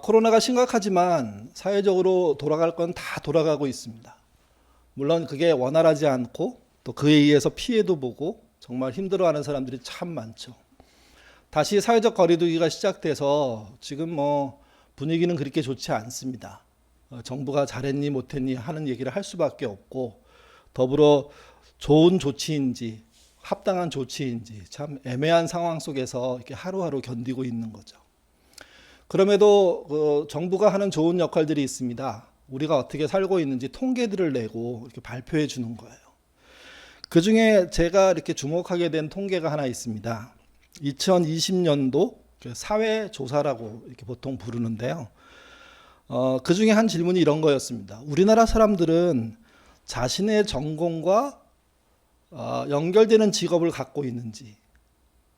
코로나가 심각하지만 사회적으로 돌아갈 건 다 돌아가고 있습니다. 물론 그게 원활하지 않고 또 그에 의해서 피해도 보고 정말 힘들어하는 사람들이 참 많죠. 다시 사회적 거리두기가 시작돼서 지금 분위기는 그렇게 좋지 않습니다. 정부가 잘했니 못했니 하는 얘기를 할 수밖에 없고, 더불어 좋은 조치인지 합당한 조치인지 참 애매한 상황 속에서 이렇게 하루하루 견디고 있는 거죠. 그럼에도 정부가 하는 좋은 역할들이 있습니다. 우리가 어떻게 살고 있는지 통계들을 내고 이렇게 발표해 주는 거예요. 그 중에 제가 이렇게 주목하게 된 통계가 하나 있습니다. 2020년도 사회조사라고 이렇게 보통 부르는데요. 그 중에 한 질문이 이런 거였습니다. 우리나라 사람들은 자신의 전공과 연결되는 직업을 갖고 있는지,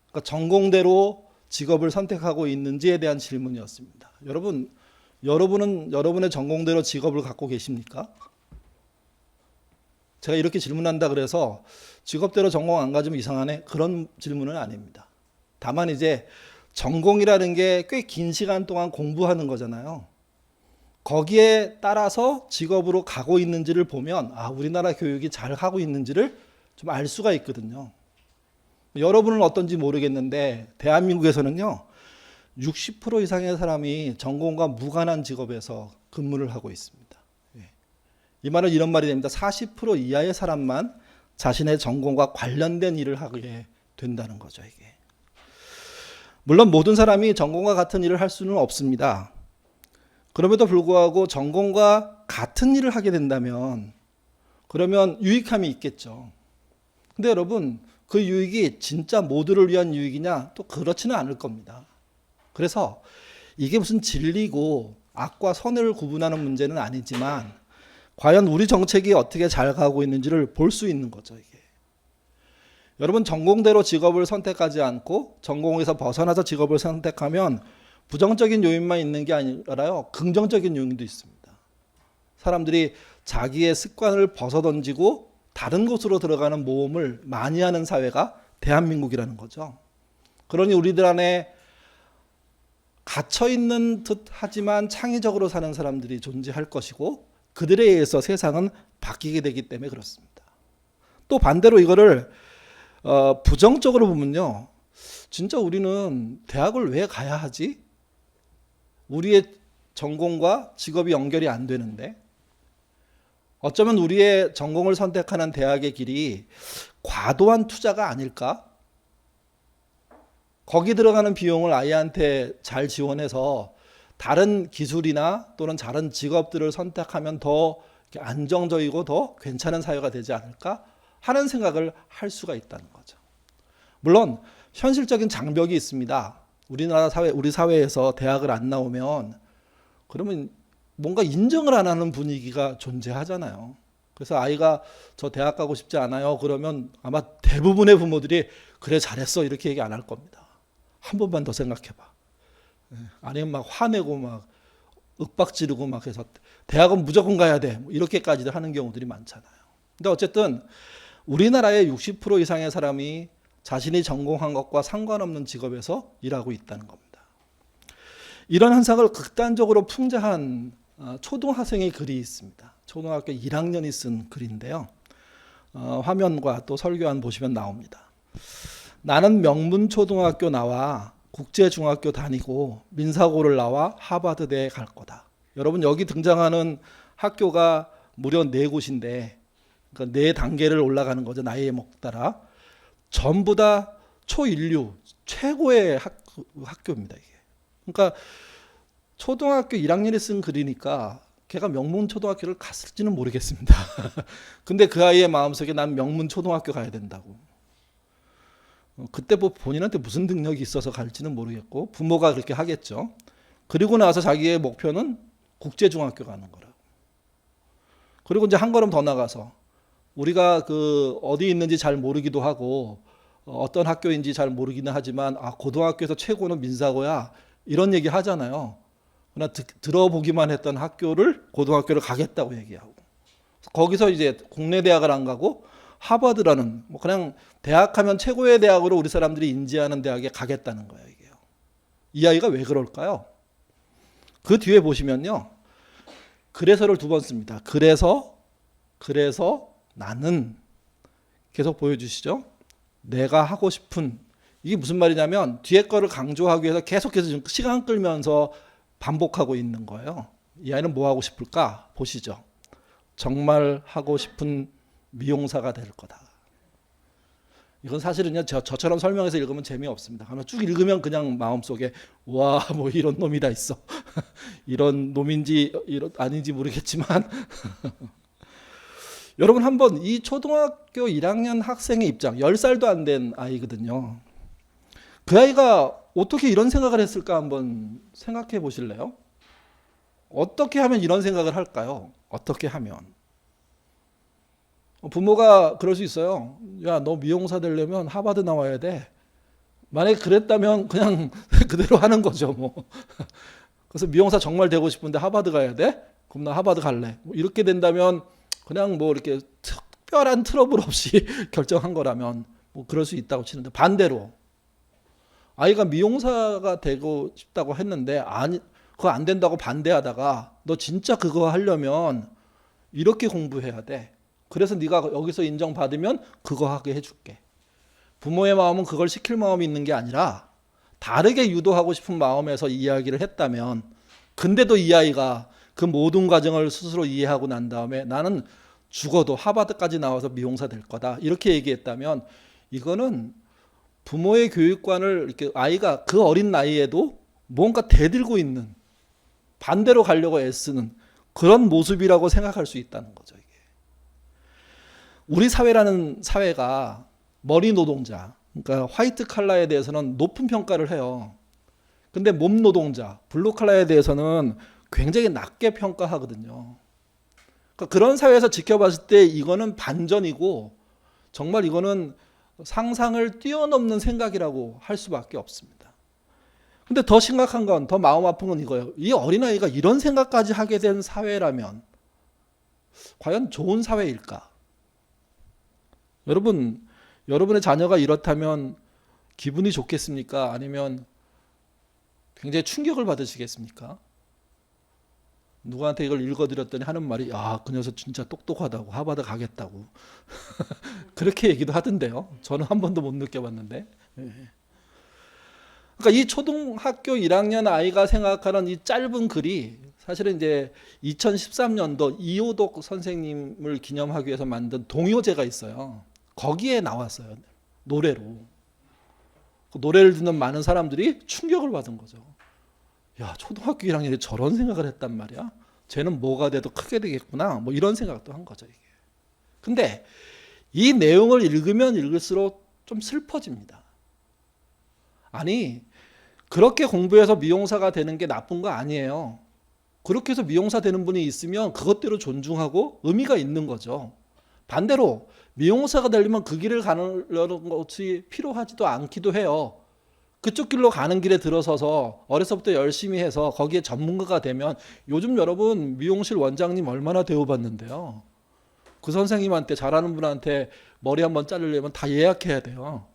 그러니까 전공대로 직업을 선택하고 있는지에 대한 질문이었습니다. 여러분은 여러분의 전공대로 직업을 갖고 계십니까? 제가 이렇게 질문한다 그래서 직업대로 전공 안 가지면 이상하네? 그런 질문은 아닙니다. 다만 이제 전공이라는 게 꽤 긴 시간 동안 공부하는 거잖아요. 거기에 따라서 직업으로 가고 있는지를 보면 우리나라 교육이 잘 하고 있는지를 좀 알 수가 있거든요. 여러분은 어떤지 모르겠는데 대한민국에서는요 60% 이상의 사람이 전공과 무관한 직업에서 근무를 하고 있습니다. 이 말은 이런 말이 됩니다. 40% 이하의 사람만 자신의 전공과 관련된 일을 하게 된다는 거죠. 이게 물론 모든 사람이 전공과 같은 일을 할 수는 없습니다. 그럼에도 불구하고 전공과 같은 일을 하게 된다면 그러면 유익함이 있겠죠. 근데 여러분 그 유익이 진짜 모두를 위한 유익이냐? 또 그렇지는 않을 겁니다. 그래서 이게 무슨 진리고 악과 선을 구분하는 문제는 아니지만 과연 우리 정책이 어떻게 잘 가고 있는지를 볼 수 있는 거죠. 이게. 여러분 전공대로 직업을 선택하지 않고 전공에서 벗어나서 직업을 선택하면 부정적인 요인만 있는 게 아니라요. 긍정적인 요인도 있습니다. 사람들이 자기의 습관을 벗어던지고 다른 곳으로 들어가는 모험을 많이 하는 사회가 대한민국이라는 거죠. 그러니 우리들 안에 갇혀있는 듯 하지만 창의적으로 사는 사람들이 존재할 것이고 그들에 의해서 세상은 바뀌게 되기 때문에 그렇습니다. 또 반대로 이거를 부정적으로 보면요. 진짜 우리는 대학을 왜 가야 하지? 우리의 전공과 직업이 연결이 안 되는데 어쩌면 우리의 전공을 선택하는 대학의 길이 과도한 투자가 아닐까? 거기 들어가는 비용을 아이한테 잘 지원해서 다른 기술이나 또는 다른 직업들을 선택하면 더 안정적이고 더 괜찮은 사회가 되지 않을까 하는 생각을 할 수가 있다는 거죠. 물론 현실적인 장벽이 있습니다. 우리 사회에서 대학을 안 나오면 그러면 뭔가 인정을 안 하는 분위기가 존재하잖아요. 그래서 아이가 저 대학 가고 싶지 않아요. 그러면 아마 대부분의 부모들이 그래 잘했어 이렇게 얘기 안 할 겁니다. 한 번만 더 생각해봐. 아니면 막 화내고 막 윽박지르고 막 해서 대학은 무조건 가야 돼 이렇게까지도 하는 경우들이 많잖아요. 근데 어쨌든 우리나라의 60% 이상의 사람이 자신이 전공한 것과 상관없는 직업에서 일하고 있다는 겁니다. 이런 현상을 극단적으로 풍자한 초등학생의 글이 있습니다. 초등학교 1학년이 쓴 글인데요. 화면과 또 설교안 보시면 나옵니다. 나는 명문초등학교 나와 국제중학교 다니고 민사고를 나와 하버드대에 갈 거다. 여러분 여기 등장하는 학교가 무려 4곳인데 그러니까 4단계를 올라가는 거죠. 나이에 따라. 전부 다 초인류 최고의 학교입니다. 이게. 그러니까 초등학교 1학년이 쓴 글이니까 걔가 명문초등학교를 갔을지는 모르겠습니다. 근데 그 아이의 마음속에 난 명문초등학교 가야 된다고. 그때 본인한테 무슨 능력이 있어서 갈지는 모르겠고 부모가 그렇게 하겠죠. 그리고 나서 자기의 목표는 국제중학교 가는 거라고. 그리고 이제 한 걸음 더 나가서 우리가 어디 있는지 잘 모르기도 하고 어떤 학교인지 잘 모르기는 하지만 고등학교에서 최고는 민사고야 이런 얘기 하잖아요. 그러나 들어보기만 했던 고등학교를 가겠다고 얘기하고 거기서 이제 국내 대학을 안 가고 하버드라는 그냥 대학하면 최고의 대학으로 우리 사람들이 인지하는 대학에 가겠다는 거예요. 이게요. 이 아이가 왜 그럴까요? 그 뒤에 보시면요. 그래서를 두 번 씁니다. 그래서 나는 계속 보여주시죠. 내가 하고 싶은, 이게 무슨 말이냐면 뒤에 거를 강조하기 위해서 계속해서 지금 시간 끌면서 반복하고 있는 거예요. 이 아이는 뭐 하고 싶을까? 보시죠. 정말 하고 싶은 미용사가 될 거다. 이건 사실은요, 저처럼 설명해서 읽으면 재미없습니다. 쭉 읽으면 그냥 마음속에 와, 뭐 이런 놈이 다 있어. 이런 놈인지 아닌지 모르겠지만 여러분 한번 이 초등학교 1학년 학생의 입장, 10살도 안 된 아이거든요. 그 아이가 어떻게 이런 생각을 했을까 한번 생각해 보실래요? 어떻게 하면 이런 생각을 할까요? 어떻게 하면? 부모가 그럴 수 있어요. 야, 너 미용사 되려면 하버드 나와야 돼. 만약에 그랬다면 그냥 그대로 하는 거죠, 뭐. 그래서 미용사 정말 되고 싶은데 하버드 가야 돼? 그럼 나 하버드 갈래. 뭐 이렇게 된다면 그냥 뭐 이렇게 특별한 트러블 없이 결정한 거라면 뭐 그럴 수 있다고 치는데, 반대로 아이가 미용사가 되고 싶다고 했는데 아니, 그거 안 된다고 반대하다가 너 진짜 그거 하려면 이렇게 공부해야 돼. 그래서 네가 여기서 인정받으면 그거 하게 해줄게. 부모의 마음은 그걸 시킬 마음이 있는 게 아니라 다르게 유도하고 싶은 마음에서 이야기를 했다면, 근데도 이 아이가 그 모든 과정을 스스로 이해하고 난 다음에 나는 죽어도 하버드까지 나와서 미용사 될 거다 이렇게 얘기했다면, 이거는 부모의 교육관을 이렇게 아이가 그 어린 나이에도 뭔가 대들고 있는, 반대로 가려고 애쓰는 그런 모습이라고 생각할 수 있다는 거죠. 이게 우리 사회라는 사회가 머리 노동자, 그러니까 화이트 칼라에 대해서는 높은 평가를 해요. 근데 몸 노동자, 블루 칼라에 대해서는 굉장히 낮게 평가하거든요. 그러니까 그런 사회에서 지켜봤을 때 이거는 반전이고 정말 이거는 상상을 뛰어넘는 생각이라고 할 수밖에 없습니다. 근데 더 심각한 건, 더 마음 아픈 건 이거예요. 이 어린아이가 이런 생각까지 하게 된 사회라면 과연 좋은 사회일까? 여러분의 자녀가 이렇다면 기분이 좋겠습니까? 아니면 굉장히 충격을 받으시겠습니까? 누구한테 이걸 읽어드렸더니 하는 말이, 야, 그 녀석 진짜 똑똑하다고, 하버드 가겠다고 그렇게 얘기도 하던데요. 저는 한 번도 못 느껴봤는데. 그러니까 이 초등학교 1학년 아이가 생각하는 이 짧은 글이 사실은 이제 2013년도 이호독 선생님을 기념하기 위해서 만든 동요제가 있어요. 거기에 나왔어요. 노래로. 그 노래를 듣는 많은 사람들이 충격을 받은 거죠. 야, 초등학교 1학년이 저런 생각을 했단 말이야. 쟤는 뭐가 돼도 크게 되겠구나. 뭐 이런 생각도 한 거죠, 이게. 근데 이 내용을 읽으면 읽을수록 좀 슬퍼집니다. 아니, 그렇게 공부해서 미용사가 되는 게 나쁜 거 아니에요. 그렇게 해서 미용사 되는 분이 있으면 그것대로 존중하고 의미가 있는 거죠. 반대로 미용사가 되려면 그 길을 가는 것이 필요하지도 않기도 해요. 그쪽 길로 가는 길에 들어서서 어려서부터 열심히 해서 거기에 전문가가 되면, 요즘 여러분 미용실 원장님 얼마나 대우받는데요. 그 선생님한테, 잘하는 분한테 머리 한번 자르려면 다 예약해야 돼요.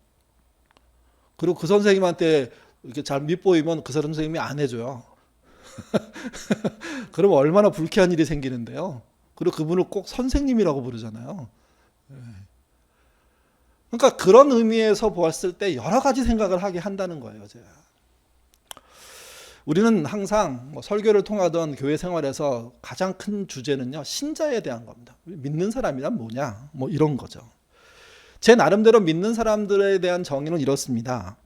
그리고 그 선생님한테 이렇게 잘 밉보이면 그 선생님이 안 해줘요. 그러면 얼마나 불쾌한 일이 생기는데요. 그리고 그분을 꼭 선생님이라고 부르잖아요. 그러니까 그런 의미에서 보았을 때 여러 가지 생각을 하게 한다는 거예요. 제가. 우리는 항상 설교를 통하던 교회 생활에서 가장 큰 주제는요, 신자에 대한 겁니다. 믿는 사람이란 뭐냐, 뭐 이런 거죠. 제 나름대로 믿는 사람들에 대한 정의는 이렇습니다.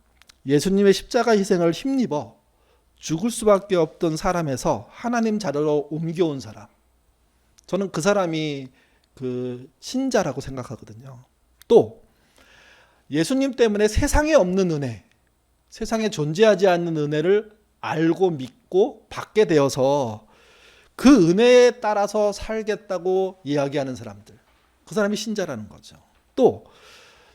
예수님의 십자가 희생을 힘입어 죽을 수밖에 없던 사람에서 하나님 자리로 옮겨온 사람, 저는 그 사람이 그 신자라고 생각하거든요. 또 예수님 때문에 세상에 없는 은혜, 세상에 존재하지 않는 은혜를 알고 믿고 받게 되어서 그 은혜에 따라서 살겠다고 이야기하는 사람들, 그 사람이 신자라는 거죠. 또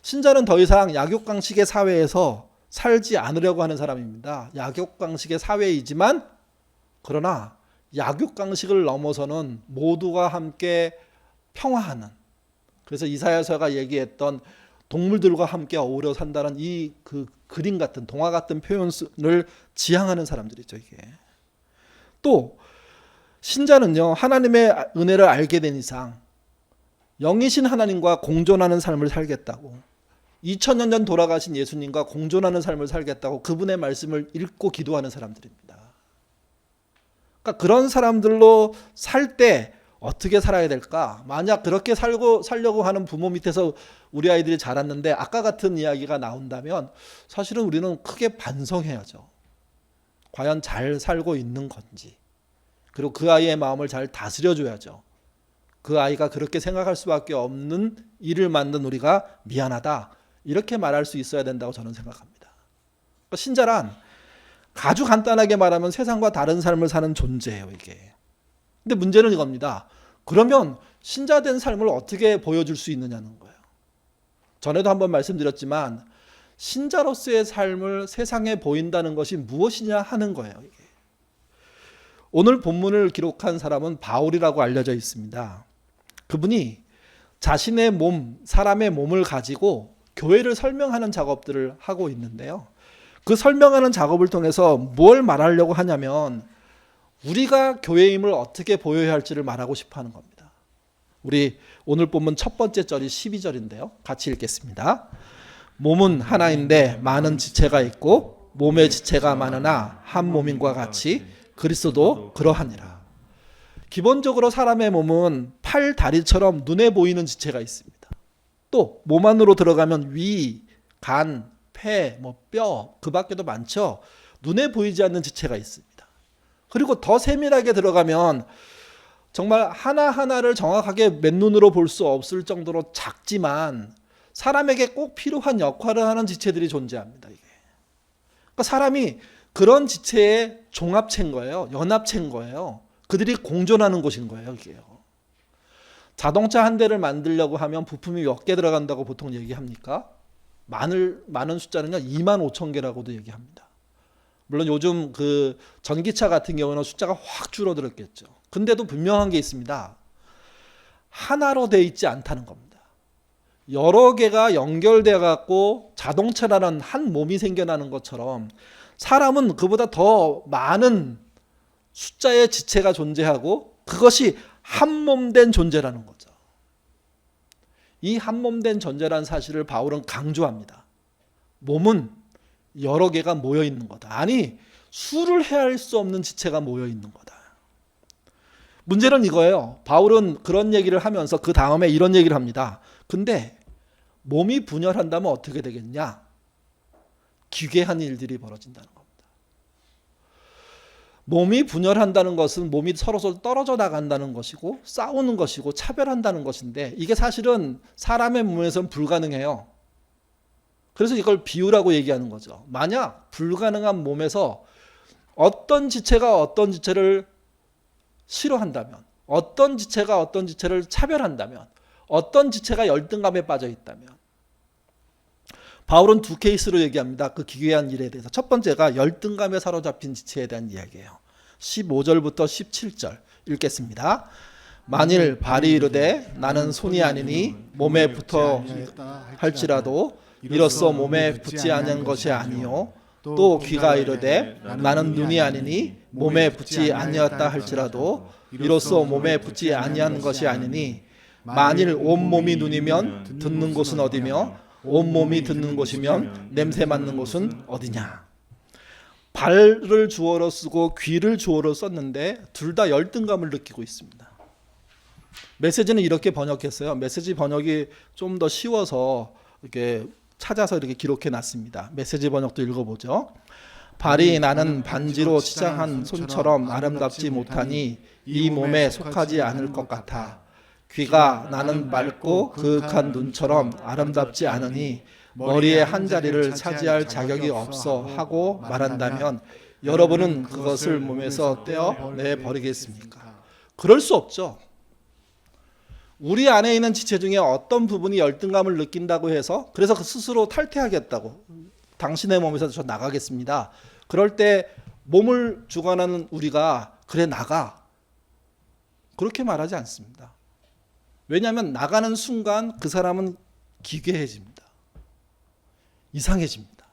신자는 더 이상 약육강식의 사회에서 살지 않으려고 하는 사람입니다. 약육강식의 사회이지만 그러나 약육강식을 넘어서는 모두가 함께 평화하는, 그래서 이사야서가 얘기했던 동물들과 함께 어우러 산다는 이 그 그림 같은, 동화 같은 표현을 지향하는 사람들이죠, 이게. 또 신자는요, 하나님의 은혜를 알게 된 이상 영이신 하나님과 공존하는 삶을 살겠다고, 2000년 전 돌아가신 예수님과 공존하는 삶을 살겠다고 그분의 말씀을 읽고 기도하는 사람들입니다. 그러니까 그런 사람들로 살 때 어떻게 살아야 될까? 만약 그렇게 살려고 하는 부모 밑에서 우리 아이들이 자랐는데 아까 같은 이야기가 나온다면 사실은 우리는 크게 반성해야죠. 과연 잘 살고 있는 건지. 그리고 그 아이의 마음을 잘 다스려줘야죠. 그 아이가 그렇게 생각할 수밖에 없는 일을 만든 우리가 미안하다, 이렇게 말할 수 있어야 된다고 저는 생각합니다. 그러니까 신자란 아주 간단하게 말하면 세상과 다른 삶을 사는 존재예요, 이게. 근데 문제는 이겁니다. 그러면 신자된 삶을 어떻게 보여줄 수 있느냐는 거예요. 전에도 한번 말씀드렸지만 신자로서의 삶을 세상에 보인다는 것이 무엇이냐 하는 거예요, 이게. 오늘 본문을 기록한 사람은 바울이라고 알려져 있습니다. 그분이 자신의 몸, 사람의 몸을 가지고 교회를 설명하는 작업들을 하고 있는데요. 그 설명하는 작업을 통해서 뭘 말하려고 하냐면 우리가 교회임을 어떻게 보여야 할지를 말하고 싶어 하는 겁니다. 우리 오늘 본문 첫 번째 절이 12절인데요. 같이 읽겠습니다. 몸은 하나인데 많은 지체가 있고 몸의 지체가 많으나 한 몸인과 같이 그리스도도 그러하니라. 기본적으로 사람의 몸은 팔, 다리처럼 눈에 보이는 지체가 있습니다. 또 몸 안으로 들어가면 위, 간, 폐, 뼈, 그 밖에도 많죠. 눈에 보이지 않는 지체가 있습니다. 그리고 더 세밀하게 들어가면 정말 하나하나를 정확하게 맨눈으로 볼 수 없을 정도로 작지만 사람에게 꼭 필요한 역할을 하는 지체들이 존재합니다. 이게. 그러니까 사람이 그런 지체의 종합체인 거예요. 연합체인 거예요. 그들이 공존하는 곳인 거예요. 이게요. 자동차 한 대를 만들려고 하면 부품이 몇 개 들어간다고 보통 얘기합니까? 많은 숫자는요 25,000개라고도 얘기합니다. 물론 요즘 그 전기차 같은 경우는 숫자가 확 줄어들었겠죠. 근데도 분명한 게 있습니다. 하나로 돼 있지 않다는 겁니다. 여러 개가 연결돼 갖고 자동차라는 한 몸이 생겨나는 것처럼 사람은 그보다 더 많은 숫자의 지체가 존재하고 그것이 한 몸 된 존재라는 거죠. 이 한 몸 된 존재라는 사실을 바울은 강조합니다. 몸은 여러 개가 모여 있는 거다. 아니, 수를 헤아릴 수 없는 지체가 모여 있는 거다. 문제는 이거예요. 바울은 그런 얘기를 하면서 그 다음에 이런 얘기를 합니다. 근데 몸이 분열한다면 어떻게 되겠냐? 기괴한 일들이 벌어진다는 겁니다. 몸이 분열한다는 것은 몸이 서로 떨어져 나간다는 것이고 싸우는 것이고 차별한다는 것인데 이게 사실은 사람의 몸에서는 불가능해요. 그래서 이걸 비유라고 얘기하는 거죠. 만약 불가능한 몸에서 어떤 지체가 어떤 지체를 싫어한다면, 어떤 지체가 어떤 지체를 차별한다면, 어떤 지체가 열등감에 빠져 있다면, 바울은 두 케이스로 얘기합니다. 그 기괴한 일에 대해서. 첫 번째가 열등감에 사로잡힌 지체에 대한 이야기예요. 15절부터 17절 읽겠습니다. 만일 발이 이르되 나는 손이 아니니 몸에 붙어 할지라도 이로써 몸에 붙지 아니한 것이 아니요 또 귀가 이르되 나는 눈이 아니니 몸에 붙지 아니었다 할지라도 이로써 몸에 붙지 아니한 것이 아니니 만일 온몸이 눈이면 듣는 곳은 어디며 온몸이 듣는 곳이면 냄새 맡는 곳은 어디냐. 발을 주어로 쓰고 귀를 주어로 썼는데 둘 다 열등감을 느끼고 있습니다. 메시지는 이렇게 번역했어요. 메시지 번역이 좀 더 쉬워서 이렇게 찾아서 이렇게 기록해 놨습니다. 메시지 번역도 읽어보죠. 발이 나는 반지로 치장한 손처럼 아름답지 못하니 이 몸에 속하지 않을 것 같아. 귀가 나는 맑고 그윽한 눈처럼 아름답지 않으니 머리에 한 자리를 차지할 자격이 없어 하고 말한다면 여러분은 그것을 몸에서 떼어내 버리겠습니까? 그럴 수 없죠. 우리 안에 있는 지체 중에 어떤 부분이 열등감을 느낀다고 해서 그래서 그 스스로 탈퇴하겠다고 당신의 몸에서 저 나가겠습니다. 그럴 때 몸을 주관하는 우리가 그래 나가 그렇게 말하지 않습니다. 왜냐하면 나가는 순간 그 사람은 기괴해집니다. 이상해집니다.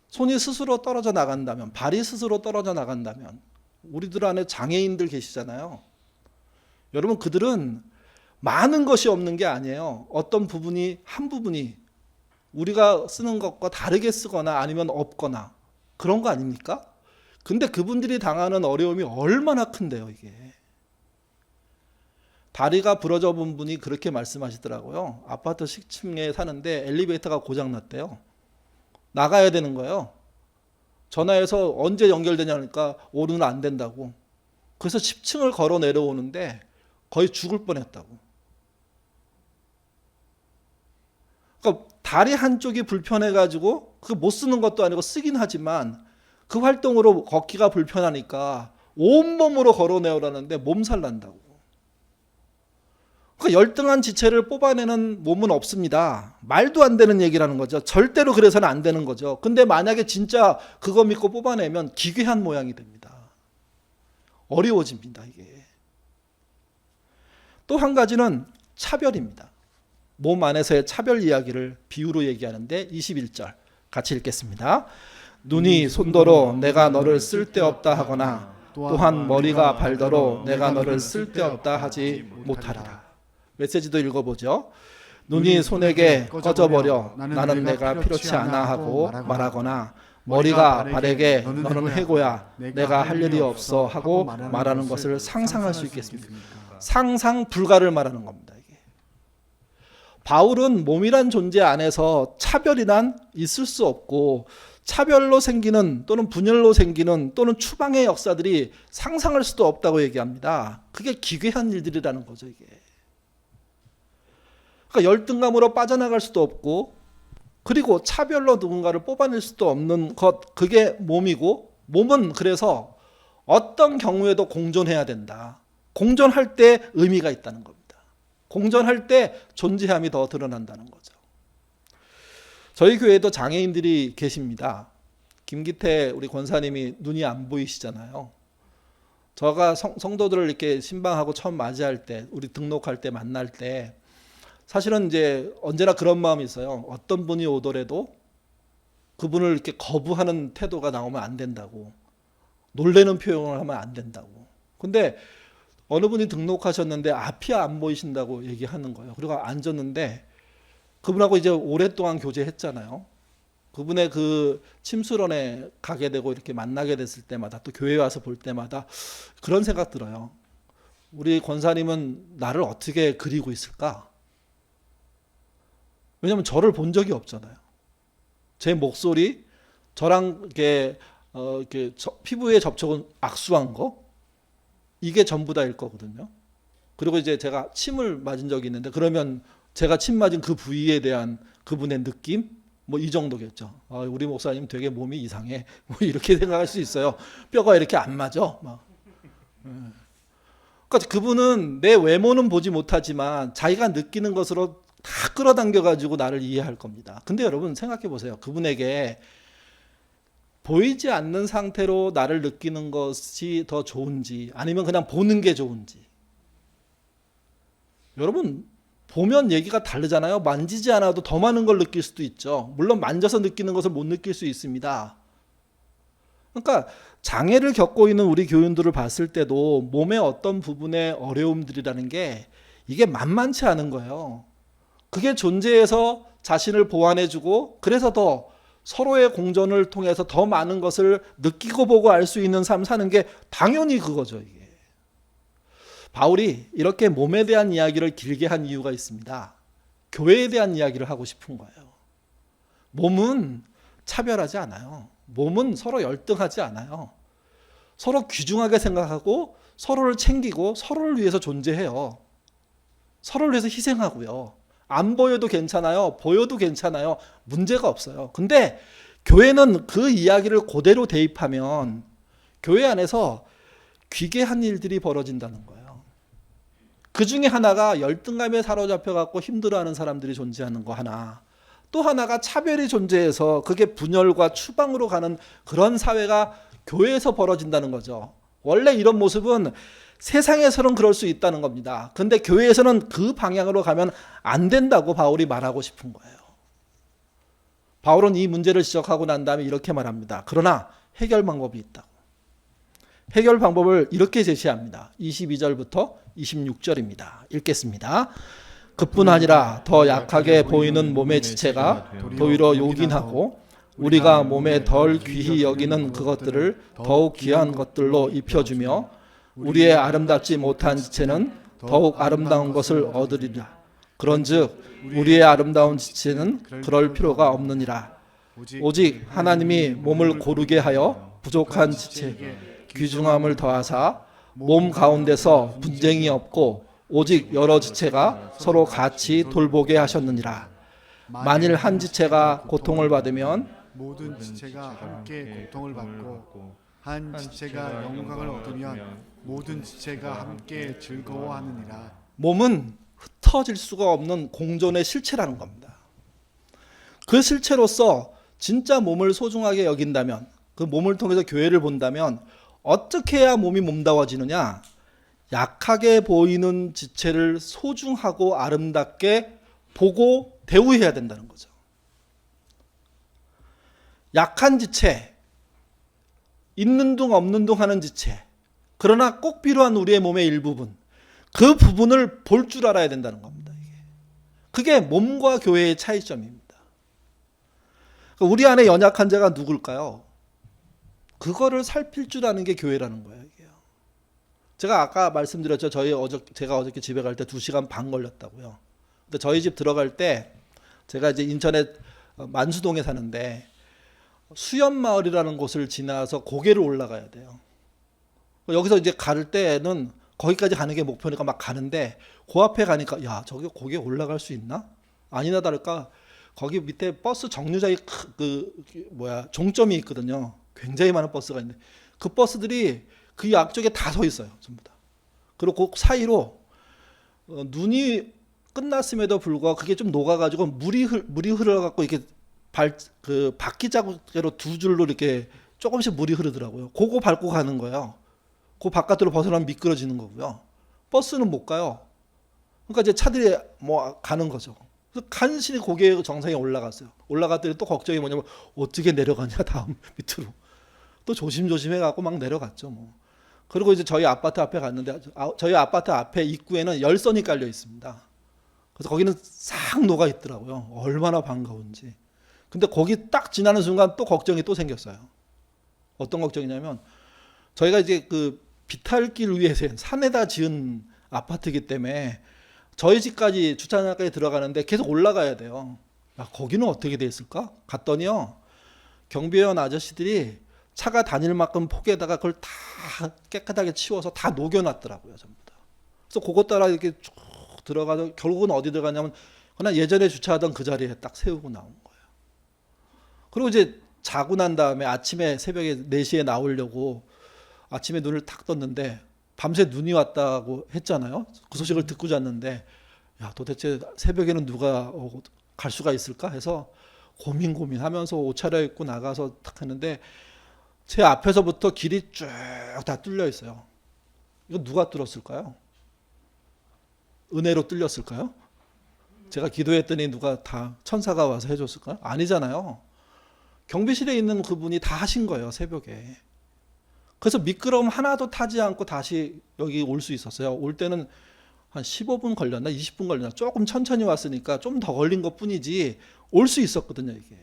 손이 스스로 떨어져 나간다면, 발이 스스로 떨어져 나간다면, 우리들 안에 장애인들 계시잖아요. 여러분, 그들은 많은 것이 없는 게 아니에요. 어떤 부분이, 한 부분이 우리가 쓰는 것과 다르게 쓰거나 아니면 없거나 그런 거 아닙니까? 근데 그분들이 당하는 어려움이 얼마나 큰데요, 이게. 다리가 부러져 본 분이 그렇게 말씀하시더라고요. 아파트 10층에 사는데 엘리베이터가 고장났대요. 나가야 되는 거예요. 전화해서 언제 연결되냐니까 오늘은 안 된다고. 그래서 10층을 걸어 내려오는데 거의 죽을 뻔했다고. 그러니까 다리 한쪽이 불편해가지고 그 못 쓰는 것도 아니고 쓰긴 하지만 그 활동으로 걷기가 불편하니까 온몸으로 걸어 내오라는데 몸살 난다고. 그러니까 열등한 지체를 뽑아내는 몸은 없습니다. 말도 안 되는 얘기라는 거죠. 절대로 그래서는 안 되는 거죠. 근데 만약에 진짜 그거 믿고 뽑아내면 기괴한 모양이 됩니다. 어려워집니다, 이게. 또 한 가지는 차별입니다. 몸 안에서의 차별 이야기를 비유로 얘기하는데 21절 같이 읽겠습니다. 눈이 손더러 내가 너를 쓸데없다 하거나 또한 머리가 발더러 내가 너를 쓸데없다 하지 못하리라. 메시지도 읽어보죠. 눈이 손에게 꺼져버려 나는 내가 필요치 않아 하고 말하거나 머리가 발에게 너는 해고야 내가 할 일이 없어 하고 말하는 것을 상상할 수 있겠습니다. 상상 불가를 말하는 겁니다. 이게. 바울은 몸이란 존재 안에서 차별이란 있을 수 없고 차별로 생기는 또는 분열로 생기는 또는 추방의 역사들이 상상할 수도 없다고 얘기합니다. 그게 기괴한 일들이라는 거죠, 이게. 그러니까 열등감으로 빠져나갈 수도 없고 그리고 차별로 누군가를 뽑아낼 수도 없는 것, 그게 몸이고 몸은 그래서 어떤 경우에도 공존해야 된다. 공존할 때 의미가 있다는 겁니다. 공존할 때 존재함이 더 드러난다는 거죠. 저희 교회에도 장애인들이 계십니다. 김기태 우리 권사님이 눈이 안 보이시잖아요. 제가 성도들을 이렇게 신방하고 처음 맞이할 때, 우리 등록할 때 만날 때 사실은 이제 언제나 그런 마음이 있어요. 어떤 분이 오더라도 그분을 이렇게 거부하는 태도가 나오면 안 된다고. 놀래는 표현을 하면 안 된다고. 근데 어느 분이 등록하셨는데 앞이 안 보이신다고 얘기하는 거예요. 그리고 앉았는데 그분하고 이제 오랫동안 교제했잖아요. 그분의 그 침수론에 가게 되고 이렇게 만나게 됐을 때마다 또 교회 와서 볼 때마다 그런 생각 들어요. 우리 권사님은 나를 어떻게 그리고 있을까? 왜냐하면 저를 본 적이 없잖아요. 제 목소리, 저랑 이렇게 피부에 접촉은 악수한 거, 이게 전부 다일 거거든요. 그리고 이제 제가 침을 맞은 적이 있는데 그러면 제가 침 맞은 그 부위에 대한 그분의 느낌, 뭐 이 정도겠죠. 우리 목사님 되게 몸이 이상해, 뭐 이렇게 생각할 수 있어요. 뼈가 이렇게 안 맞아, 막. 그러니까 그분은 내 외모는 보지 못하지만 자기가 느끼는 것으로 다 끌어당겨가지고 나를 이해할 겁니다. 근데 여러분 생각해 보세요. 그분에게 보이지 않는 상태로 나를 느끼는 것이 더 좋은지 아니면 그냥 보는 게 좋은지. 여러분 보면 얘기가 다르잖아요. 만지지 않아도 더 많은 걸 느낄 수도 있죠. 물론 만져서 느끼는 것을 못 느낄 수 있습니다. 그러니까 장애를 겪고 있는 우리 교인들을 봤을 때도 몸의 어떤 부분의 어려움들이라는 게 이게 만만치 않은 거예요. 그게 존재해서 자신을 보완해주고 그래서 더 서로의 공존을 통해서 더 많은 것을 느끼고 보고 알 수 있는 삶 사는 게 당연히 그거죠. 이게. 바울이 이렇게 몸에 대한 이야기를 길게 한 이유가 있습니다. 교회에 대한 이야기를 하고 싶은 거예요. 몸은 차별하지 않아요. 몸은 서로 열등하지 않아요. 서로 귀중하게 생각하고 서로를 챙기고 서로를 위해서 존재해요. 서로를 위해서 희생하고요. 안 보여도 괜찮아요. 보여도 괜찮아요. 문제가 없어요. 근데 교회는 그 이야기를 그대로 대입하면 교회 안에서 귀괴한 일들이 벌어진다는 거예요. 그 중에 하나가 열등감에 사로잡혀갖고 힘들어하는 사람들이 존재하는 거 하나. 또 하나가 차별이 존재해서 그게 분열과 추방으로 가는 그런 사회가 교회에서 벌어진다는 거죠. 원래 이런 모습은 세상에서는 그럴 수 있다는 겁니다. 근데 교회에서는 그 방향으로 가면 안 된다고 바울이 말하고 싶은 거예요. 바울은 이 문제를 지적하고 난 다음에 이렇게 말합니다. 그러나 해결 방법이 있다고. 해결 방법을 이렇게 제시합니다. 22절부터 26절입니다. 읽겠습니다. 그뿐 아니라 더 약하게 보이는 몸의 지체가 도리어 요긴하고 우리가 몸에 덜 귀히 여기는 그것들을 더욱 귀한 것들로 입혀주며 우리의 아름답지 못한 지체는 더욱 아름다운 것을 얻으리라. 그런즉 우리의 아름다운 지체는 그럴 필요가 없느니라. 오직 하나님이 몸을 고르게 하여 부족한 지체에게 귀중함을 더하사 몸 가운데서 분쟁이 없고 오직 여러 지체가 서로 같이 돌보게 하셨느니라. 만일 한 지체가 고통을 받으면 모든 지체가 함께 고통을 받고 한 지체가 영광을 얻으면 모든 지체가 함께 즐거워하느니라. 몸은 흩어질 수가 없는 공존의 실체라는 겁니다. 그 실체로서 진짜 몸을 소중하게 여긴다면, 그 몸을 통해서 교회를 본다면 어떻게 해야 몸이 몸다워지느냐? 약하게 보이는 지체를 소중하고 아름답게 보고 대우해야 된다는 거죠. 약한 지체, 있는 둥 없는 둥 하는 지체, 그러나 꼭 필요한 우리의 몸의 일부분, 그 부분을 볼 줄 알아야 된다는 겁니다. 그게 몸과 교회의 차이점입니다. 우리 안에 연약한 자가 누굴까요? 그거를 살필 줄 아는 게 교회라는 거예요. 제가 아까 말씀드렸죠. 제가 어저께 집에 갈 때 2시간 반 걸렸다고요. 근데 저희 집 들어갈 때 제가 이제 인천에 만수동에 사는데 수연마을이라는 곳을 지나서 고개를 올라가야 돼요. 여기서 이제 갈 때는 거기까지 가는 게 목표니까 막 가는데 그 앞에 가니까 야, 저기 고개 올라갈 수 있나? 아니나 다를까 거기 밑에 버스 정류장이 종점이 있거든요. 굉장히 많은 버스가 있는데 그 버스들이 그 앞쪽에 다 서 있어요. 전부 다. 그리고 그 사이로 눈이 끝났음에도 불구하고 그게 좀 녹아가지고 물이 흘러갖고 이렇게 바퀴 자국으로 두 줄로 이렇게 조금씩 물이 흐르더라고요. 그거 밟고 가는 거예요. 그 바깥으로 벗어나면 미끄러지는 거고요. 버스는 못 가요. 그러니까 이제 차들이 가는 거죠. 그래서 간신히 고개 정상에 올라갔어요. 올라갔더니 또 걱정이 뭐냐면 어떻게 내려가냐 다음 밑으로. 또 조심조심 해갖고 막 내려갔죠. 그리고 이제 저희 아파트 앞에 갔는데 저희 아파트 앞에 입구에는 열선이 깔려 있습니다. 그래서 거기는 싹 녹아 있더라고요. 얼마나 반가운지. 근데 거기 딱 지나는 순간 또 걱정이 또 생겼어요. 어떤 걱정이냐면 저희가 이제 그 비탈길 위에 산에다 지은 아파트이기 때문에 저희 집까지 주차장까지 들어가는데 계속 올라가야 돼요. 거기는 어떻게 돼 있을까? 갔더니요. 경비원 아저씨들이 차가 다닐 만큼 폭에다가 그걸 다 깨끗하게 치워서 다 녹여놨더라고요. 전부 다. 그래서 그것 따라 이렇게 쭉 들어가서 결국은 어디 들어가냐면 그냥 예전에 주차하던 그 자리에 딱 세우고 나온 거예요. 그리고 이제 자고 난 다음에 아침에 새벽에 4시에 나오려고 아침에 눈을 탁 떴는데 밤새 눈이 왔다고 했잖아요. 그 소식을 듣고 잤는데 야, 도대체 새벽에는 누가 갈 수가 있을까 해서 고민하면서 옷 차려입고 나가서 탁 했는데 제 앞에서부터 길이 쭉 다 뚫려 있어요. 이거 누가 뚫었을까요? 은혜로 뚫렸을까요? 제가 기도했더니 누가 다 천사가 와서 해줬을까요? 아니잖아요. 경비실에 있는 그분이 다 하신 거예요. 새벽에. 그래서 미끄러움 하나도 타지 않고 다시 여기 올 수 있었어요. 올 때는 한 15분 걸렸나 20분 걸렸나 조금 천천히 왔으니까 좀 더 걸린 것 뿐이지 올 수 있었거든요. 이게.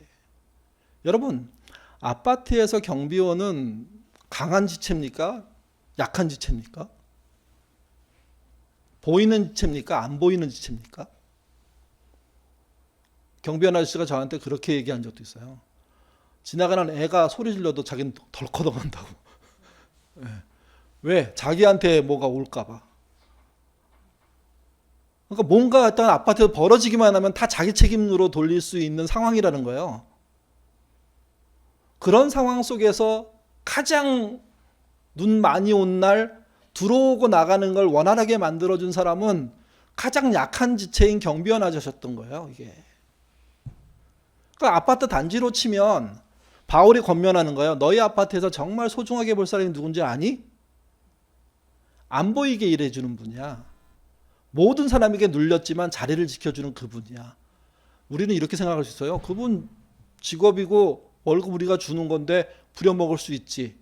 여러분 아파트에서 경비원은 강한 지체입니까? 약한 지체입니까? 보이는 지체입니까? 안 보이는 지체입니까? 경비원 아저씨가 저한테 그렇게 얘기한 적도 있어요. 지나가는 애가 소리 질러도 자기는 덜커덩한다고. 왜? 자기한테 뭐가 올까 봐. 그러니까 뭔가 일단 아파트에서 벌어지기만 하면 다 자기 책임으로 돌릴 수 있는 상황이라는 거예요. 그런 상황 속에서 가장 눈 많이 온 날 들어오고 나가는 걸 원활하게 만들어준 사람은 가장 약한 지체인 경비원 아저씨였던 거예요. 이게. 그러니까 아파트 단지로 치면 바울이 권면하는 거예요. 너희 아파트에서 정말 소중하게 볼 사람이 누군지 아니? 안 보이게 일해주는 분이야. 모든 사람에게 눌렸지만 자리를 지켜주는 그분이야. 우리는 이렇게 생각할 수 있어요. 그분 직업이고 월급 우리가 주는 건데 부려먹을 수 있지.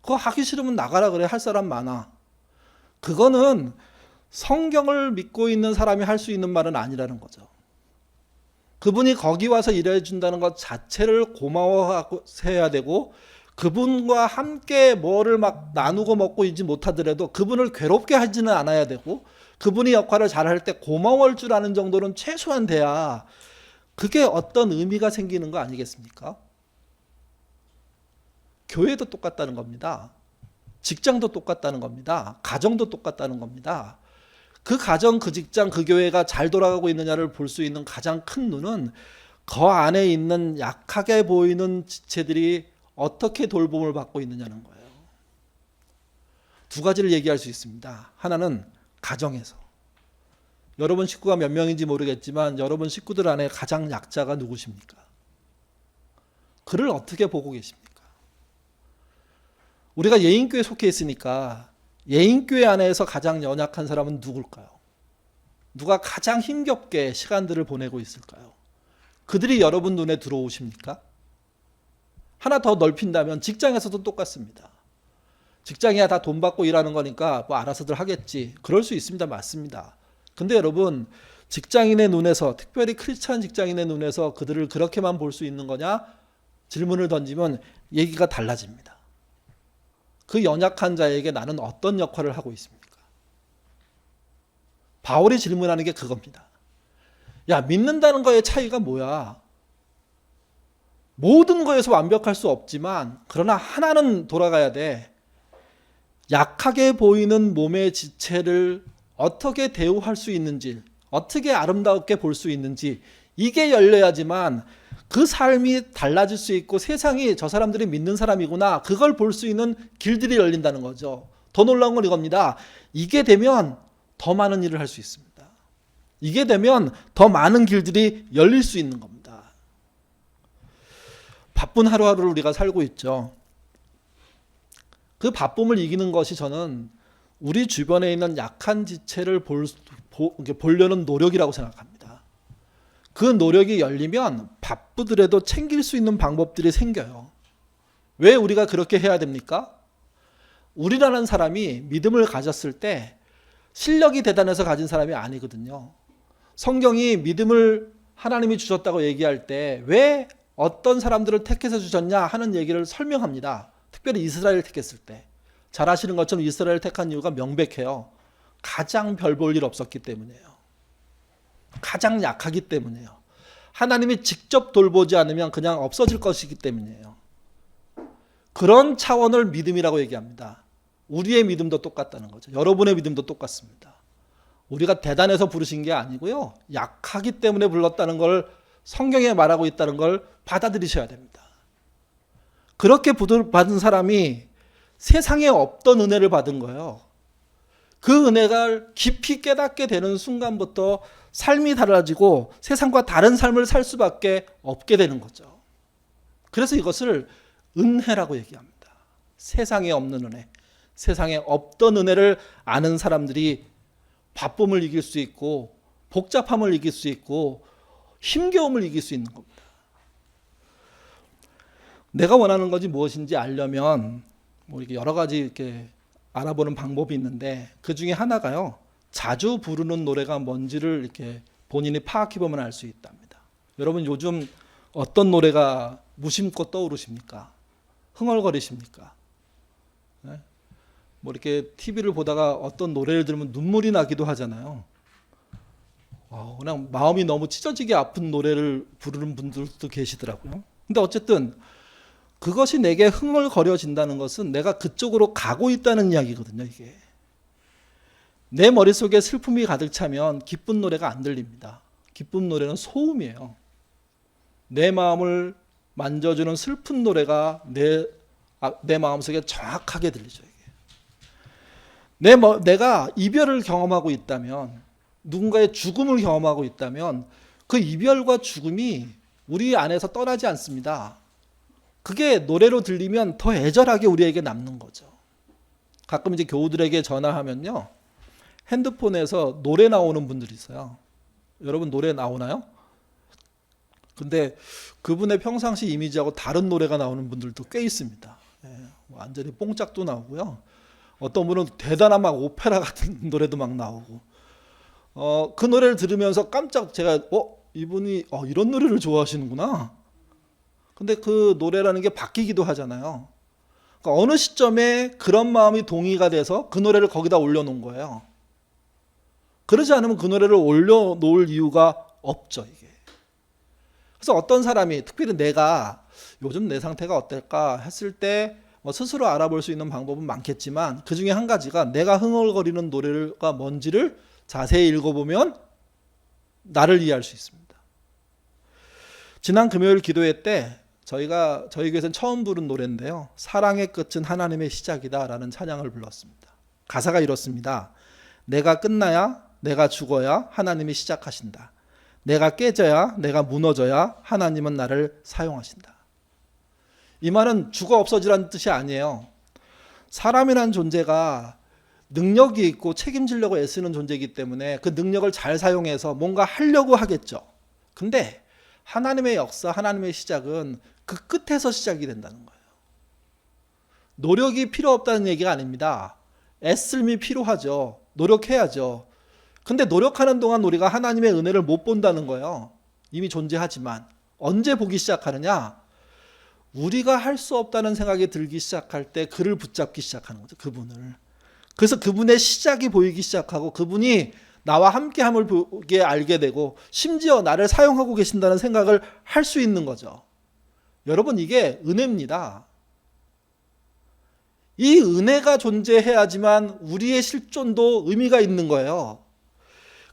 그거 하기 싫으면 나가라 그래. 할 사람 많아. 그거는 성경을 믿고 있는 사람이 할 수 있는 말은 아니라는 거죠. 그분이 거기 와서 일해준다는 것 자체를 고마워하고 해야 되고, 그분과 함께 뭐를 막 나누고 먹고 있지 못하더라도 그분을 괴롭게 하지는 않아야 되고, 그분이 역할을 잘할 때 고마워할 줄 아는 정도는 최소한 돼야 그게 어떤 의미가 생기는 거 아니겠습니까? 교회도 똑같다는 겁니다. 직장도 똑같다는 겁니다. 가정도 똑같다는 겁니다. 그 가정, 그 직장, 그 교회가 잘 돌아가고 있느냐를 볼 수 있는 가장 큰 눈은 그 안에 있는 약하게 보이는 지체들이 어떻게 돌봄을 받고 있느냐는 거예요. 두 가지를 얘기할 수 있습니다. 하나는 가정에서. 여러분 식구가 몇 명인지 모르겠지만 여러분 식구들 안에 가장 약자가 누구십니까? 그를 어떻게 보고 계십니까? 우리가 예인교회에 속해 있으니까 예인교회 안에서 가장 연약한 사람은 누굴까요? 누가 가장 힘겹게 시간들을 보내고 있을까요? 그들이 여러분 눈에 들어오십니까? 하나 더 넓힌다면 직장에서도 똑같습니다. 직장이야 다 돈 받고 일하는 거니까 뭐 알아서들 하겠지. 그럴 수 있습니다. 맞습니다. 근데 여러분, 직장인의 눈에서, 특별히 크리스찬 직장인의 눈에서 그들을 그렇게만 볼 수 있는 거냐? 질문을 던지면 얘기가 달라집니다. 그 연약한 자에게 나는 어떤 역할을 하고 있습니까? 바울이 질문하는 게 그겁니다. 야, 믿는다는 거의 차이가 뭐야? 모든 거에서 완벽할 수 없지만 그러나 하나는 돌아가야 돼. 약하게 보이는 몸의 지체를 어떻게 대우할 수 있는지, 어떻게 아름답게 볼 수 있는지, 이게 열려야지만 그 삶이 달라질 수 있고 세상이 저 사람들이 믿는 사람이구나, 그걸 볼 수 있는 길들이 열린다는 거죠. 더 놀라운 건 이겁니다. 이게 되면 더 많은 일을 할 수 있습니다. 이게 되면 더 많은 길들이 열릴 수 있는 겁니다. 바쁜 하루하루를 우리가 살고 있죠. 그 바쁨을 이기는 것이 저는 우리 주변에 있는 약한 지체를 보려는 노력이라고 생각합니다. 그 노력이 열리면 바쁘더라도 챙길 수 있는 방법들이 생겨요. 왜 우리가 그렇게 해야 됩니까? 우리라는 사람이 믿음을 가졌을 때 실력이 대단해서 가진 사람이 아니거든요. 성경이 믿음을 하나님이 주셨다고 얘기할 때 왜 어떤 사람들을 택해서 주셨냐 하는 얘기를 설명합니다. 특별히 이스라엘을 택했을 때. 잘 아시는 것처럼 이스라엘을 택한 이유가 명백해요. 가장 별 볼 일 없었기 때문이에요. 가장 약하기 때문이에요. 하나님이 직접 돌보지 않으면 그냥 없어질 것이기 때문이에요. 그런 차원을 믿음이라고 얘기합니다. 우리의 믿음도 똑같다는 거죠. 여러분의 믿음도 똑같습니다. 우리가 대단해서 부르신 게 아니고요. 약하기 때문에 불렀다는 걸 성경에 말하고 있다는 걸 받아들이셔야 됩니다. 그렇게 받은 사람이 세상에 없던 은혜를 받은 거예요. 그 은혜가 깊이 깨닫게 되는 순간부터 삶이 달라지고 세상과 다른 삶을 살 수밖에 없게 되는 거죠. 그래서 이것을 은혜라고 얘기합니다. 세상에 없는 은혜, 세상에 없던 은혜를 아는 사람들이 바쁨을 이길 수 있고 복잡함을 이길 수 있고 힘겨움을 이길 수 있는 겁니다. 내가 원하는 것이 무엇인지 알려면 뭐 이렇게 여러 가지 이렇게 알아보는 방법이 있는데 그 중에 하나가요. 자주 부르는 노래가 뭔지를 이렇게 본인이 파악해 보면 알 수 있답니다. 여러분 요즘 어떤 노래가 무심코 떠오르십니까? 흥얼거리십니까? 네? 뭐 이렇게 TV를 보다가 어떤 노래를 들으면 눈물이 나기도 하잖아요. 그냥 마음이 너무 찢어지게 아픈 노래를 부르는 분들도 계시더라고요. 근데 어쨌든 그것이 내게 흥얼거려진다는 것은 내가 그쪽으로 가고 있다는 이야기거든요. 이게 내 머릿속에 슬픔이 가득 차면 기쁜 노래가 안 들립니다. 기쁜 노래는 소음이에요. 내 마음을 만져주는 슬픈 노래가 내 마음속에 정확하게 들리죠. 이게 내가 이별을 경험하고 있다면, 누군가의 죽음을 경험하고 있다면 그 이별과 죽음이 우리 안에서 떠나지 않습니다. 그게 노래로 들리면 더 애절하게 우리에게 남는 거죠. 가끔 이제 교우들에게 전화하면요, 핸드폰에서 노래 나오는 분들이 있어요. 여러분 노래 나오나요? 근데 그분의 평상시 이미지하고 다른 노래가 나오는 분들도 꽤 있습니다. 예, 완전히 뽕짝도 나오고요. 어떤 분은 대단한 막 오페라 같은 노래도 막 나오고, 그 노래를 들으면서 깜짝 제가 이분이 이런 노래를 좋아하시는구나. 근데 그 노래라는 게 바뀌기도 하잖아요. 그러니까 어느 시점에 그런 마음이 동의가 돼서 그 노래를 거기다 올려놓은 거예요. 그러지 않으면 그 노래를 올려놓을 이유가 없죠, 이게. 그래서 어떤 사람이 특별히 내가 요즘 내 상태가 어떨까 했을 때 스스로 알아볼 수 있는 방법은 많겠지만 그 중에 한 가지가 내가 흥얼거리는 노래가 뭔지를 자세히 읽어보면 나를 이해할 수 있습니다. 지난 금요일 기도회 때 저희 교회에서는 처음 부른 노래인데요. 사랑의 끝은 하나님의 시작이다 라는 찬양을 불렀습니다. 가사가 이렇습니다. 내가 끝나야, 내가 죽어야 하나님이 시작하신다. 내가 깨져야, 내가 무너져야 하나님은 나를 사용하신다. 이 말은 죽어 없어지라는 뜻이 아니에요. 사람이란 존재가 능력이 있고 책임지려고 애쓰는 존재이기 때문에 그 능력을 잘 사용해서 뭔가 하려고 하겠죠. 근데 하나님의 역사, 하나님의 시작은 그 끝에서 시작이 된다는 거예요. 노력이 필요 없다는 얘기가 아닙니다. 애씀이 필요하죠. 노력해야죠. 근데 노력하는 동안 우리가 하나님의 은혜를 못 본다는 거예요. 이미 존재하지만. 언제 보기 시작하느냐? 우리가 할 수 없다는 생각이 들기 시작할 때 그를 붙잡기 시작하는 거죠. 그분을. 그래서 그분의 시작이 보이기 시작하고 그분이 나와 함께함을 보게 알게 되고 심지어 나를 사용하고 계신다는 생각을 할 수 있는 거죠. 여러분, 이게 은혜입니다. 이 은혜가 존재해야지만 우리의 실존도 의미가 있는 거예요.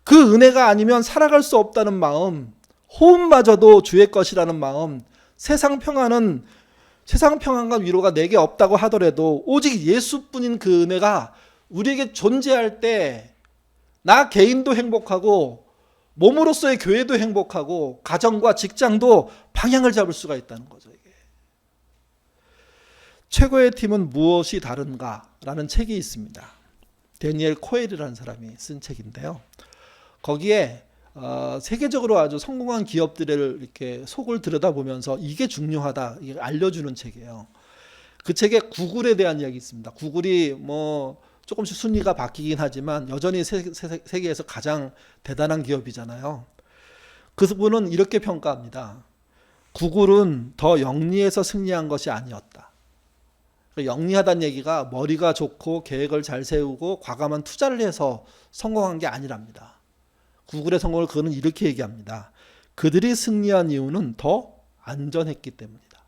그 은혜가 아니면 살아갈 수 없다는 마음, 호흡마저도 주의 것이라는 마음, 세상 평안과 위로가 내게 없다고 하더라도 오직 예수뿐인 그 은혜가 우리에게 존재할 때 나 개인도 행복하고 몸으로서의 교회도 행복하고 가정과 직장도 방향을 잡을 수가 있다는 거죠. 이게. 최고의 팀은 무엇이 다른가? 라는 책이 있습니다. 데니엘 코엘이라는 사람이 쓴 책인데요. 거기에 세계적으로 아주 성공한 기업들을 이렇게 속을 들여다보면서 이게 중요하다, 이게 알려주는 책이에요. 그 책에 구글에 대한 이야기 있습니다. 구글이 조금씩 순위가 바뀌긴 하지만 여전히 세계에서 가장 대단한 기업이잖아요. 그분은 이렇게 평가합니다. 구글은 더 영리해서 승리한 것이 아니었다. 영리하다는 얘기가 머리가 좋고 계획을 잘 세우고 과감한 투자를 해서 성공한 게 아니랍니다. 구글의 성공을 그는 이렇게 얘기합니다. 그들이 승리한 이유는 더 안전했기 때문이다.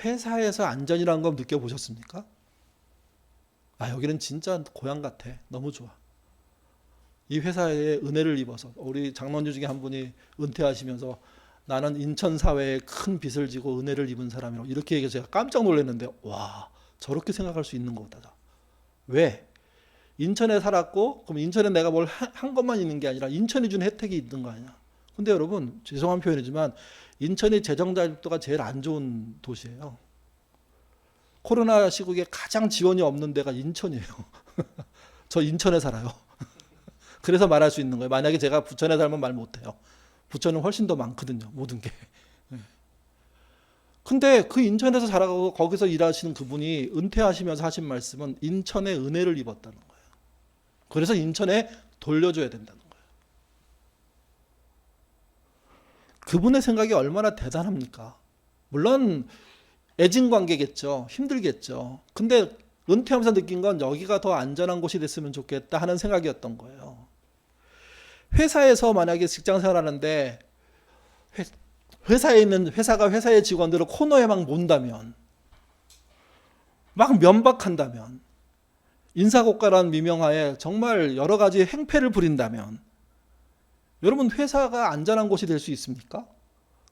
회사에서 안전이라는 거 느껴보셨습니까? 여기는 진짜 고향 같아. 너무 좋아. 이 회사에 은혜를 입어서 우리 장로님 중에 한 분이 은퇴하시면서 나는 인천 사회에 큰 빚을 지고 은혜를 입은 사람이라고 이렇게 얘기해서 제가 깜짝 놀랐는데 와, 저렇게 생각할 수 있는 거다. 왜? 인천에 살았고 그럼 인천에 내가 뭘 한 것만 있는 게 아니라 인천이 준 혜택이 있는 거 아니야. 근데 여러분, 죄송한 표현이지만 인천이 재정자립도가 제일 안 좋은 도시예요. 코로나 시국에 가장 지원이 없는 데가 인천이에요. 저 인천에 살아요. 그래서 말할 수 있는 거예요. 만약에 제가 부천에 살면 말 못해요. 부천은 훨씬 더 많거든요. 모든 게. 근데 그 인천에서 살아가고 거기서 일하시는 그분이 은퇴하시면서 하신 말씀은 인천에 은혜를 입었다는 거예요. 그래서 인천에 돌려줘야 된다는 거예요. 그분의 생각이 얼마나 대단합니까? 물론 애진 관계겠죠. 힘들겠죠. 근데 은퇴하면서 느낀 건 여기가 더 안전한 곳이 됐으면 좋겠다 하는 생각이었던 거예요. 회사에서 만약에 직장 생활하는데 회사가 회사의 직원들을 코너에 막 몬다면, 막 면박한다면, 인사고과라는 미명하에 정말 여러 가지 행패를 부린다면 여러분, 회사가 안전한 곳이 될 수 있습니까?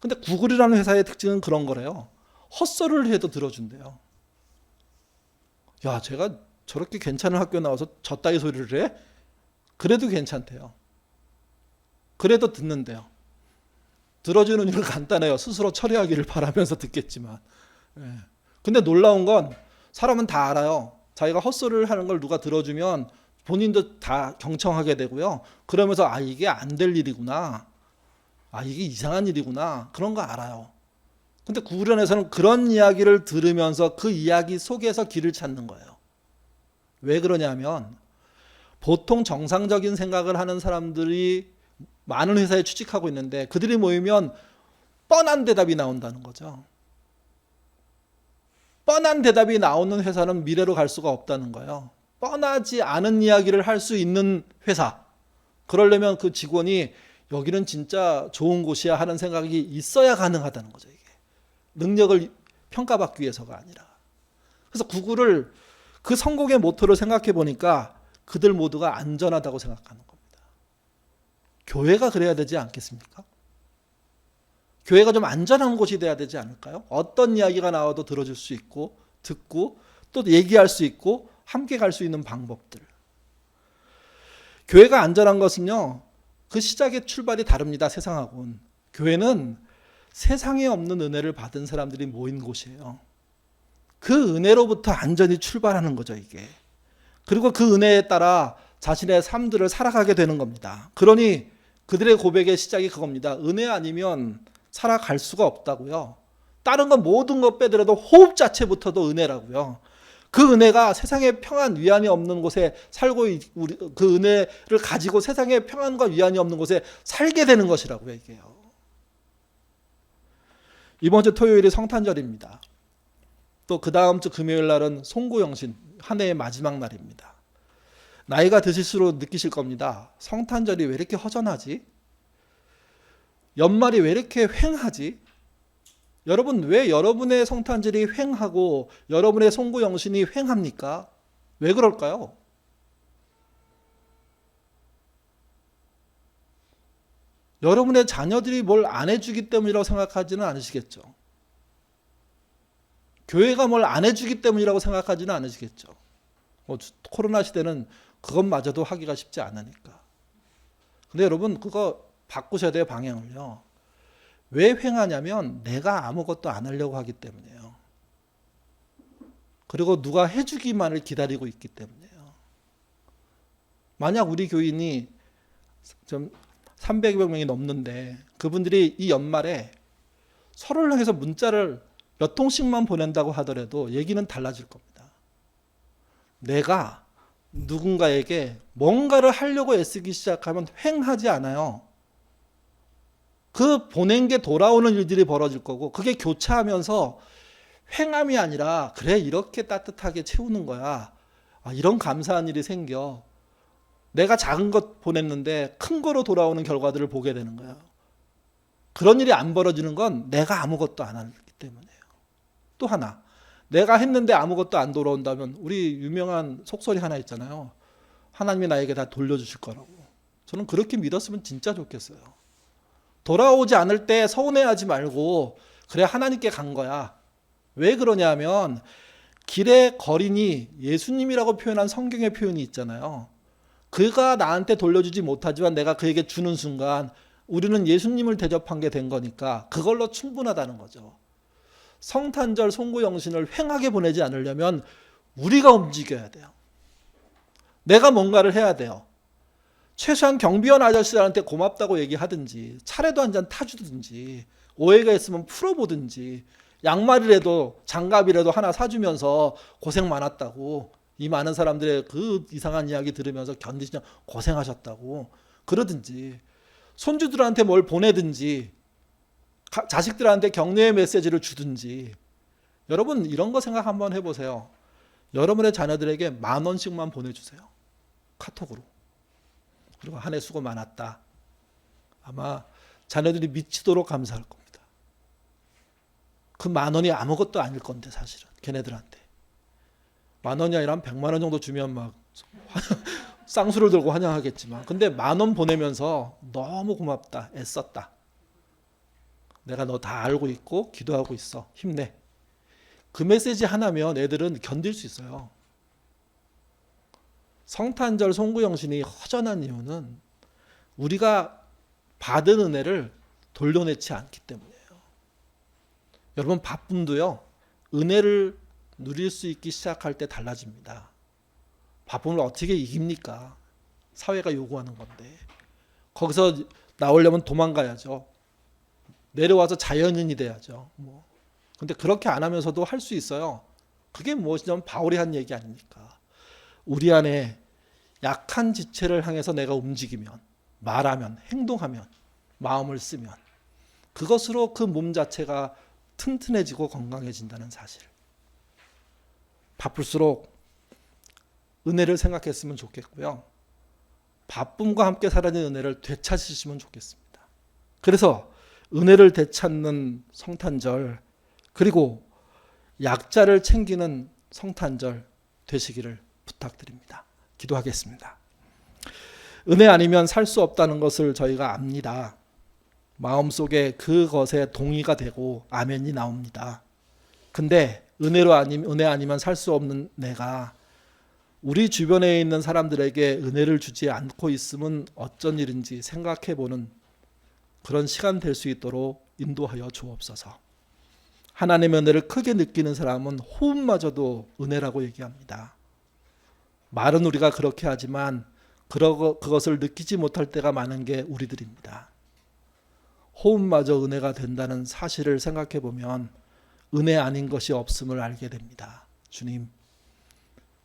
근데 구글이라는 회사의 특징은 그런 거래요. 헛소리를 해도 들어준대요. 야, 제가 저렇게 괜찮은 학교 나와서 저따위 소리를 해? 그래도 괜찮대요. 그래도 듣는데요. 들어주는 일은 간단해요. 스스로 처리하기를 바라면서 듣겠지만. 근데 놀라운 건 사람은 다 알아요. 자기가 헛소리를 하는 걸 누가 들어주면 본인도 다 경청하게 되고요. 그러면서 이게 안 될 일이구나. 아, 이게 이상한 일이구나. 그런 거 알아요. 근데 구구련에서는 그런 이야기를 들으면서 그 이야기 속에서 길을 찾는 거예요. 왜 그러냐면 보통 정상적인 생각을 하는 사람들이 많은 회사에 취직하고 있는데 그들이 모이면 뻔한 대답이 나온다는 거죠. 뻔한 대답이 나오는 회사는 미래로 갈 수가 없다는 거예요. 뻔하지 않은 이야기를 할 수 있는 회사. 그러려면 그 직원이 여기는 진짜 좋은 곳이야 하는 생각이 있어야 가능하다는 거죠. 이게 능력을 평가받기 위해서가 아니라. 그래서 구글을 그 성공의 모토를 생각해 보니까 그들 모두가 안전하다고 생각하는 겁니다. 교회가 그래야 되지 않겠습니까? 교회가 좀 안전한 곳이 돼야 되지 않을까요? 어떤 이야기가 나와도 들어줄 수 있고 듣고 또 얘기할 수 있고 함께 갈 수 있는 방법들. 교회가 안전한 것은요, 그 시작의 출발이 다릅니다. 세상하고는. 교회는 세상에 없는 은혜를 받은 사람들이 모인 곳이에요. 그 은혜로부터 안전히 출발하는 거죠, 이게. 그리고 그 은혜에 따라 자신의 삶들을 살아가게 되는 겁니다. 그러니 그들의 고백의 시작이 그겁니다. 은혜 아니면 살아갈 수가 없다고요. 다른 건 모든 것 빼더라도 호흡 자체부터도 은혜라고요. 그 은혜가 세상에 평안 위안이 없는 곳에 살고 우리 그 은혜를 가지고 세상에 평안과 위안이 없는 곳에 살게 되는 것이라고요, 이게요. 이번 주 토요일이 성탄절입니다. 또 그 다음 주 금요일 날은 송구영신, 한 해의 마지막 날입니다. 나이가 드실수록 느끼실 겁니다. 성탄절이 왜 이렇게 허전하지? 연말이 왜 이렇게 휑하지? 여러분, 왜 여러분의 성탄절이 휑하고 여러분의 송구영신이 휑합니까? 왜 그럴까요? 여러분의 자녀들이 뭘 안 해주기 때문이라고 생각하지는 않으시겠죠? 교회가 뭘 안 해주기 때문이라고 생각하지는 않으시겠죠? 코로나 시대는 그것마저도 하기가 쉽지 않으니까. 근데 여러분, 그거 바꾸셔야 돼요, 방향을요. 왜 횡하냐면 내가 아무것도 안 하려고 하기 때문이에요. 그리고 누가 해주기만을 기다리고 있기 때문이에요. 만약 우리 교인이 좀 300여 명이 넘는데 그분들이 이 연말에 서로를 향해서 문자를 몇 통씩만 보낸다고 하더라도 얘기는 달라질 겁니다. 내가 누군가에게 뭔가를 하려고 애쓰기 시작하면 횡하지 않아요. 그 보낸 게 돌아오는 일들이 벌어질 거고 그게 교차하면서 횡함이 아니라 그래 이렇게 따뜻하게 채우는 거야. 아, 이런 감사한 일이 생겨. 내가 작은 것 보냈는데 큰 거로 돌아오는 결과들을 보게 되는 거예요. 그런 일이 안 벌어지는 건 내가 아무것도 안 하기 때문이에요. 또 하나, 내가 했는데 아무것도 안 돌아온다면 우리 유명한 속설이 하나 있잖아요. 하나님이 나에게 다 돌려주실 거라고. 저는 그렇게 믿었으면 진짜 좋겠어요. 돌아오지 않을 때 서운해하지 말고 그래 하나님께 간 거야. 왜 그러냐면 길의 거린이 예수님이라고 표현한 성경의 표현이 있잖아요. 그가 나한테 돌려주지 못하지만 내가 그에게 주는 순간 우리는 예수님을 대접한 게 된 거니까 그걸로 충분하다는 거죠. 성탄절 송구영신을 횡하게 보내지 않으려면 우리가 움직여야 돼요. 내가 뭔가를 해야 돼요. 최소한 경비원 아저씨들한테 고맙다고 얘기하든지 차례도 한 잔 타주든지 오해가 있으면 풀어보든지 양말이라도 장갑이라도 하나 사주면서 고생 많았다고 이 많은 사람들의 그 이상한 이야기 들으면서 견디시냐 고생하셨다고 그러든지 손주들한테 뭘 보내든지 자식들한테 격려의 메시지를 주든지 여러분 이런 거 생각 한번 해보세요. 여러분의 자녀들에게 10,000원씩만 보내주세요. 카톡으로. 그리고 한 해 수고 많았다. 아마 자녀들이 미치도록 감사할 겁니다. 그 10,000원이 아무것도 아닐 건데 사실은 걔네들한테 10,000원이 아니라 100만 원 정도 주면 막 쌍수를 들고 환영하겠지만 근데 10,000원 보내면서 너무 고맙다. 애썼다. 내가 너 다 알고 있고 기도하고 있어. 힘내. 그 메시지 하나면 애들은 견딜 수 있어요. 성탄절 송구영신이 허전한 이유는 우리가 받은 은혜를 돌려내지 않기 때문이에요. 여러분 바쁨도요. 은혜를 누릴 수 있기 시작할 때 달라집니다. 바쁨을 어떻게 이깁니까? 사회가 요구하는 건데. 거기서 나오려면 도망가야죠. 내려와서 자연인이 돼야죠. 근데 그렇게 안 하면서도 할 수 있어요. 그게 무엇이냐면 바울이 한 얘기 아닙니까? 우리 안에 약한 지체를 향해서 내가 움직이면, 말하면, 행동하면, 마음을 쓰면 그것으로 그 몸 자체가 튼튼해지고 건강해진다는 사실. 바쁠수록 은혜를 생각했으면 좋겠고요. 바쁨과 함께 사라진 은혜를 되찾으시면 좋겠습니다. 그래서 은혜를 되찾는 성탄절, 그리고 약자를 챙기는 성탄절 되시기를 부탁드립니다. 기도하겠습니다. 은혜 아니면 살 수 없다는 것을 저희가 압니다. 마음속에 그것에 동의가 되고 아멘이 나옵니다. 근데 은혜 아니면 살 수 없는 내가 우리 주변에 있는 사람들에게 은혜를 주지 않고 있으면 어쩐 일인지 생각해보는 그런 시간 될 수 있도록 인도하여 주옵소서. 하나님의 은혜를 크게 느끼는 사람은 호흡마저도 은혜라고 얘기합니다. 말은 우리가 그렇게 하지만 그것을 느끼지 못할 때가 많은 게 우리들입니다. 호흡마저 은혜가 된다는 사실을 생각해 보면 은혜 아닌 것이 없음을 알게 됩니다. 주님,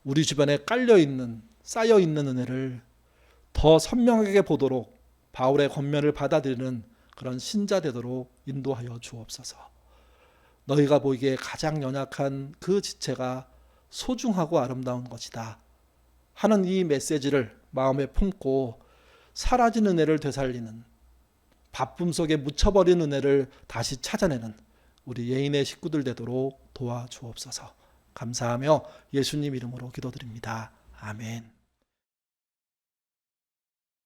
우리 주변에 깔려있는, 쌓여있는 은혜를 더 선명하게 보도록 바울의 권면을 받아들이는 그런 신자 되도록 인도하여 주옵소서. 너희가 보기에 가장 연약한 그 지체가 소중하고 아름다운 것이다 하는 이 메시지를 마음에 품고 사라진 은혜를 되살리는, 바쁨 속에 묻혀버린 은혜를 다시 찾아내는 우리 예인의 식구들 되도록 도와주옵소서. 감사하며 예수님 이름으로 기도드립니다. 아멘.